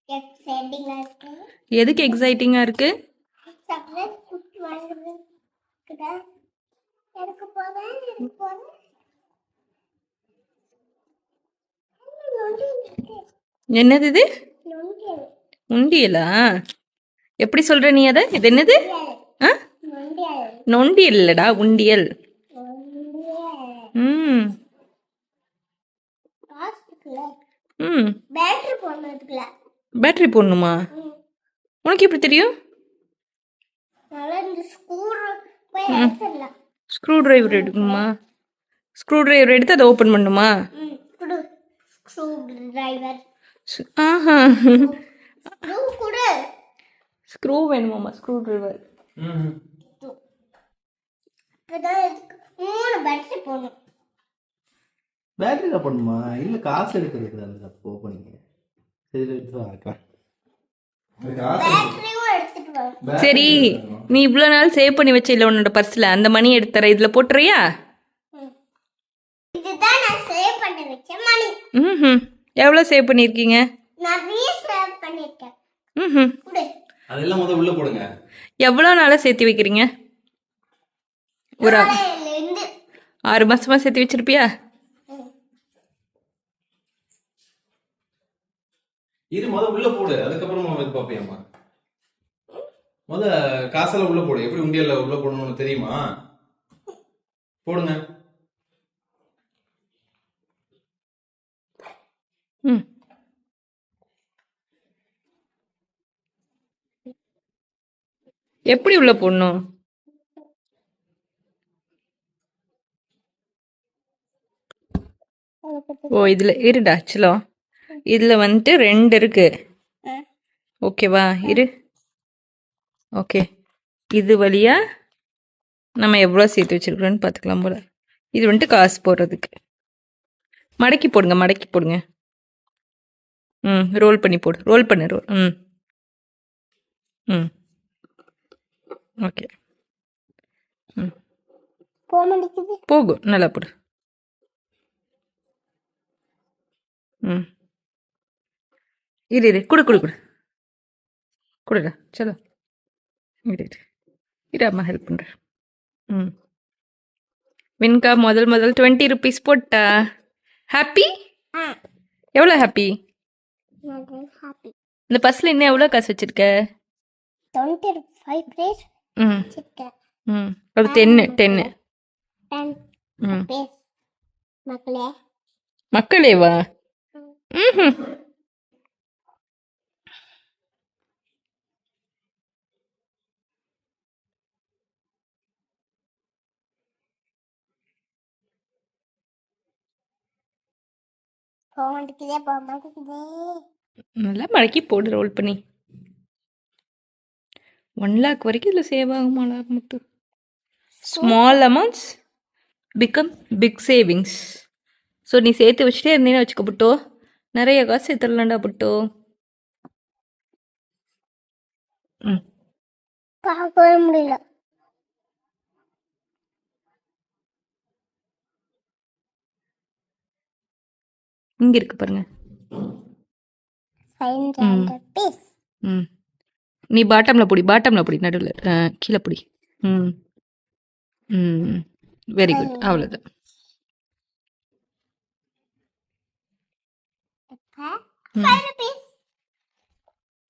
எக்ஸைட்டிங்கா இருக்கு. எதுக்கு எக்ஸைட்டிங்காக இருக்குது? சாக்லேட் குட்டி வாங்குறதுக்குடா. எனக்கு போறேன். நொண்டி இருக்கு. என்னது இது? நொண்டி. உண்டியலா? எப்படி சொல்கிற நீ அதை? இது என்னது? ஆ, நொண்டியல். நொண்டி இல்லைடா, உண்டியல். ம் காசு இருக்குல்ல. ம் பேட்டரி போடுறதுக்குல. பேட்டரி போடணுமா? உனக்கு எப்படி தெரியும்? நல்லா இந்த ஸ்க்ரூ போய் எடுத்துடலாம். ஸ்க்ரூ டிரைவர் எடுக்கணுமா? ஸ்க்ரூ டிரைவர் எடுத்து அதை ஓப்பன் பண்ணுமா? குடு. Screwdriver. ஆஹா, ஸ்க்ரூ குடு. ஸ்க்ரூ வேணுமாம்மா? Screwdriver. இப்பதான் இதுக்கு 3 பேட்டரி போடணும். பேட்டரியில பண்ணுமா? இல்ல காசு எடுக்கிறது அந்த ஓப்பனிங். சரி எடுத்து வரேன். பேட்டரியும் எடுத்துட்டு வா. சரி, நீ இவ்வளோ நாள் சேவ் பண்ணி வச்ச இல்லை உன்னோட பர்ஸில், அந்த மணி எடுத்துற இதில் போட்டுறியா? இதுதான் நான் சேவ் பண்ணி வச்ச மணி. ம் எவ்வளோ சேவ் பண்ணியிருக்கீங்க? நிறைய சேவ் பண்ணிருக்கேன். ம் குடு. அதெல்லாம் முதல்ல உள்ள போடுங்க. எவ்வளோ நாளாக சேர்த்து வைக்கிறீங்க? ஒரு நாளையிலிருந்து 6 மாசமா சேர்த்து வச்சிருப்பியா? இது உள்ள போடு, அதுக்கப்புறம் இது பாப்பியம்மா. காசெல்லாம் உள்ள போடு. எப்படி உண்டியல்ல உள்ள போடணும்னு தெரியுமா? போடுங்க. ம் எப்படி உள்ள போடணும்? ஓ, இதில் இருடா ஆக்சுவலா இதில் வந்துட்டு 2 இருக்கு. ஓகேவா? இரு. ஓகே, இது வழியா நம்ம எவ்வளோ சேர்த்து வச்சிருக்கிறோன்னு பார்த்துக்கலாம் போல. இது வந்துட்டு காசு போடுறதுக்கு. மடக்கி போடுங்க, மடக்கி போடுங்க. ரோல் பண்ணி போடு. ரோல் பண்ணு. ம் ஓகே. போகும், நல்லா போடு. இரு குடு குடு குடு குடுடா. சலோ இரு அம்மா ஹெல்ப் பண்ணுறேன். வின்கா முதல் 20 rupees போட்டா. ஹாப்பி? எவ்வளோ ஹாப்பி? இந்த பர்ஸில் இன்னும் எவ்வளோ காசு வச்சிருக்க? 25 days. அது 10. மக்களே. மக்களேவா? ம் போக மாட்டேங்குதே. நல்லா மடக்கி போடு, ரோல் பண்ணி. 1 lakh வரைக்கும் இதில் சேவ் ஆகுமா? மட்டும் small amounts become big savings. So நீ சேர்த்து வச்சுட்டே இருந்தீன்னு வச்சுக்க புட்டோ, நிறைய காசு சேர்த்துடலாண்டா புட்டோ. பார்க்கவே முடியல. இங்கே இருக்கு பாருங்க. 500 rupees. நீ பாட்டமில் பொடி, நடுவில் கீழே பொடி. Very good. அவ்வளோதான்.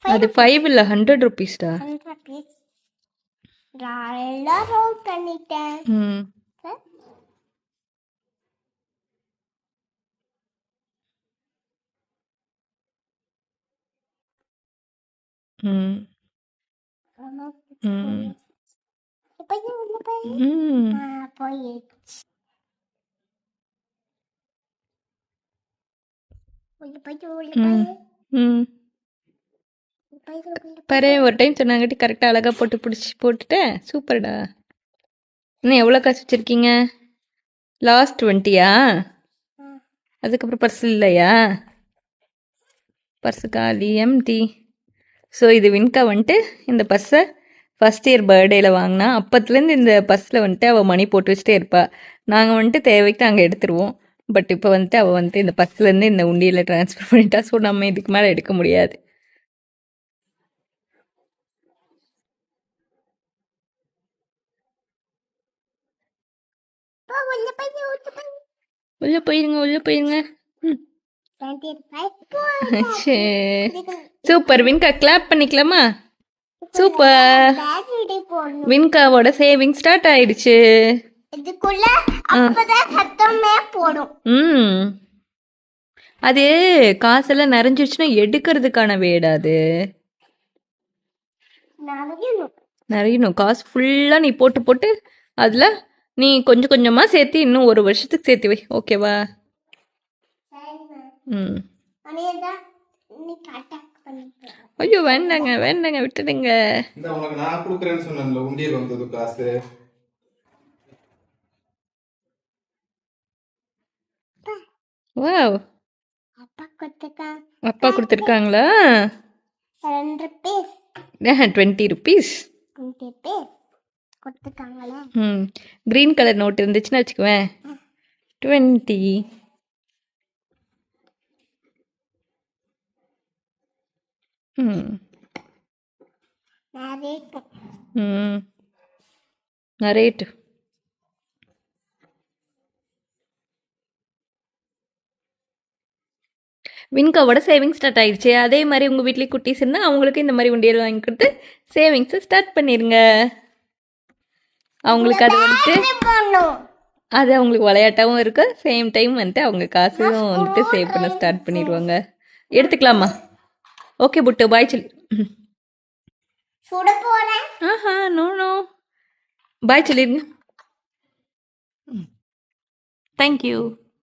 அது 5 இல்லை, 100 rupeesடா. 100 rupees. நல்லா ரோல் பண்ணிட்டேன். பாரு, ஒரு டைம் சொன்னாங்கட்டி கரெக்டாக அழகாக போட்டுட்டேன். சூப்பர்டா. இன்னும் எவ்வளோ காசு வச்சுருக்கீங்க? லாஸ்ட் 20யா? அதுக்கப்புறம் பர்ஸ் இல்லையா? பர்ஸு காலி, எம்டி. ஸோ இது வின்கா வந்துட்டு இந்த பர்ஸை ஃபஸ்ட் இயர் பர்த்டேயில் வாங்கினா அப்போத்துலேருந்து இந்த பர்ஸில் வந்துட்டு அவள் மணி போட்டு வச்சுட்டே இருப்பாள். நாங்கள் வந்துட்டு தேவைக்கு நாங்கள் எடுத்துருவோம். பட் இப்போ வந்துட்டு அவள் வந்துட்டு இந்த பர்ஸ்லேருந்து இந்த உண்டியில் ட்ரான்ஸ்ஃபர் பண்ணிட்டா. ஸோ நம்ம இதுக்கு மேலே எடுக்க முடியாது. உள்ள போய் உள்ளே போயிருங்க உள்ளே போயிருங்க. ம். 25 சரி சூப்பர். வின்கா கிளாப் பண்ணிக்கலாமா? சூப்பர். பேட்டரி போடணும். வின்காவோட சேவிங் ஸ்டார்ட் ஆயிடுச்சு. இதுக்குள்ள அப்பதான் சத்தமே போடும். ம். அது காசெல்லாம் நிறைஞ்சிருச்சுன்னா எடுக்கிறதுக்கான வேடா அது. நிறையணும். நிறையணும். காசு ஃபுல்லாக நீ போட்டு போட்டு அதில் நீ கொஞ்சம் கொஞ்சமாக சேர்த்து இன்னும் 1 வருஷத்துக்கு சேர்த்து வை. ஓகேவா? ம். அனியதா நீ காட்டாக் பண்ணிட்டு. ஐயோ வேண்டாங்க வேண்டாங்க விட்டுடுங்க. இந்த உனக்கு நான் கொடுக்குறேன்னு சொன்னேன்ல, உண்டியல் வந்தது காசு. வாவ், அப்பா கொடுத்துக்கா அப்பா கொடுத்துருக்காங்களா? 2 பீஸ் 20 ருபீஸ். 20 பீஸ் கொடுத்துருக்காங்களே. ம். க்ரீன் கலர் நோட் இருந்துச்சுன்னா வச்சுக்குவேன். 20. ம். நிறைய ம். நிறையட்டு. வின்காவோட சேவிங்ஸ் ஸ்டார்ட் ஆயிடுச்சு. அதே மாதிரி உங்கள் வீட்லேயும் குட்டீஸ் இருந்தால் அவங்களுக்கு இந்த மாதிரி உண்டியல் வாங்கி கொடுத்து சேவிங்ஸை ஸ்டார்ட் பண்ணிடுங்க. அவங்களுக்கு அது வந்துட்டு போடணும். அது அவங்களுக்கு விளையாட்டாகவும் இருக்கு. சேம் டைம் வந்துட்டு அவங்க காசையும் வந்துட்டு சேவ் பண்ண ஸ்டார்ட் பண்ணிடுவாங்க. எடுத்துக்கலாமா? ஓகே புட்டு பாய் சொல்லி. சுட போறேன். ஆஹா நோ நோ பாய் சொல்லிடுங்க. தேங்க்யூ.